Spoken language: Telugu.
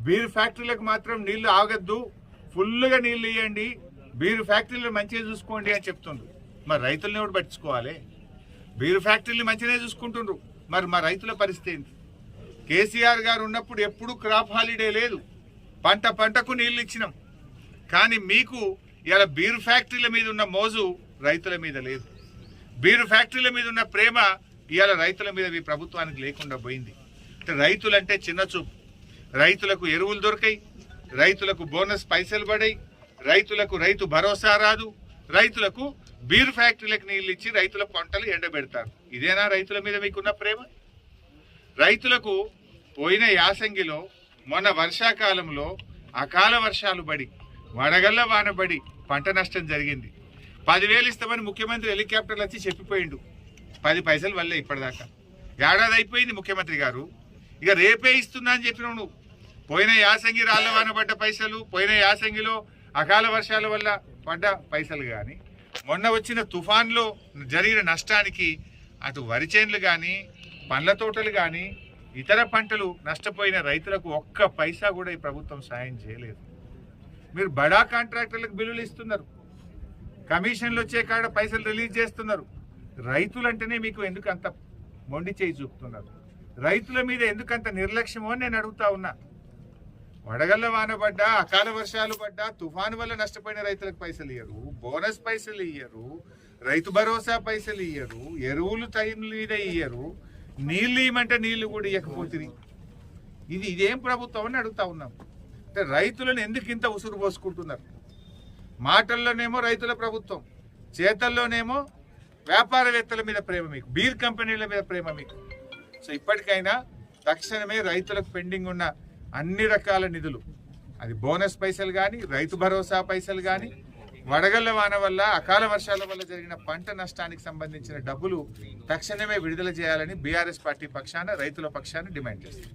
బీర్ ఫ్యాక్టరీలకు మాత్రం నీళ్లు ఆగద్దు, ఫుల్గా నీళ్లు ఇవ్వండి, బీర్ ఫ్యాక్టరీలు మంచిగా చూసుకోండి అని చెప్తుండ్రు. మరి రైతులను ఎవరు పట్టించుకోవాలి? బీర్ ఫ్యాక్టరీలు మంచిగానే చూసుకుంటుండ్రు, మరి మా రైతుల పరిస్థితి ఏంటి? కేసీఆర్ గారు ఉన్నప్పుడు ఎప్పుడు క్రాప్ హాలిడే లేదు, పంటకు నీళ్లు ఇచ్చినాం. కానీ మీకు ఇలా బీర్ ఫ్యాక్టరీల మీద ఉన్న మోజు రైతుల మీద లేదు. బీర్ ఫ్యాక్టరీల మీద ఉన్న ప్రేమ ఇవాళ రైతుల మీద మీ ప్రభుత్వానికి లేకుండా పోయింది. రైతులంటే చిన్న చూపు. రైతులకు ఎరువులు దొరికాయి, రైతులకు బోనస్ పైసలు పడాయి, రైతులకు రైతు భరోసా రాదు, రైతులకు బీర్ ఫ్యాక్టరీలకు నీళ్ళు ఇచ్చి రైతుల పంటలు ఎండబెడతారు. ఇదేనా రైతుల మీద మీకున్న ప్రేమ? రైతులకు పోయిన యాసంగిలో మొన్న వర్షాకాలంలో అకాల వర్షాలు పడి వడగల్ల వానబడి పంట నష్టం జరిగింది. 10,000 ఇస్తామని ముఖ్యమంత్రి హెలికాప్టర్లు వచ్చి చెప్పిపోయిండు. 10 పైసలు వల్లే ఇప్పటిదాకా. ఏడాది అయిపోయింది ముఖ్యమంత్రి గారు, ఇక రేపే ఇస్తున్నా అని చెప్పినావు నువ్వు. పోయిన యాసంగి రాళ్ల వానబడ్డ పైసలు, పోయిన యాసంగిలో అకాల వర్షాల వల్ల పడ్డ పైసలు కానీ, మొన్న వచ్చిన తుఫాన్లో జరిగిన నష్టానికి అటు వరి చేన్లు కానీ, పండ్ల తోటలు కానీ, ఇతర పంటలు నష్టపోయిన రైతులకు ఒక్క పైసా కూడా ఈ ప్రభుత్వం సాయం చేయలేదు. మీరు బడా కాంట్రాక్టర్లకు బిల్లులు ఇస్తున్నారు, కమిషన్లు వచ్చే కాడ పైసలు రిలీజ్ చేస్తున్నారు. రైతులంటేనే మీకు ఎందుకు అంత మొండి చేయి చూపుతున్నారు? రైతుల మీద ఎందుకంత నిర్లక్ష్యమో అని నేను అడుగుతా ఉన్నా. వడగళ్ళ వాన పడ్డా, అకాల వర్షాలు పడ్డా, తుఫాను వల్ల నష్టపోయిన రైతులకు పైసలు ఇయ్యరు, బోనస్ పైసలు ఇయ్యరు, రైతు భరోసా పైసలు ఇయ్యరు, ఎరువులు టైం మీద ఇయ్యరు, నీళ్ళు ఇవ్వమంటే నీళ్లు కూడా ఇవ్వకపోతుంది. ఇదేం ప్రభుత్వం అని అడుగుతా ఉన్నాం. అంటే రైతులను ఎందుకు ఇంత ఉసురు పోసుకుంటున్నారు? మాటల్లోనేమో రైతుల ప్రభుత్వం, చేతల్లోనేమో వ్యాపారవేత్తల మీద ప్రేమ మీకు, బీర్ కంపెనీల మీద ప్రేమ మీకు. సో ఇప్పటికైనా తక్షణమే రైతులకు పెండింగ్ ఉన్న అన్ని రకాల నిధులు, అది బోనస్ పైసలు కానీ, రైతు భరోసా పైసలు కానీ, వడగళ్ల వాన వల్ల అకాల వర్షాల వల్ల జరిగిన పంట నష్టానికి సంబంధించిన డబ్బులు తక్షణమే విడుదల చేయాలని బీఆర్ఎస్ పార్టీ పక్షాన, రైతుల పక్షాన డిమాండ్ చేస్తారు.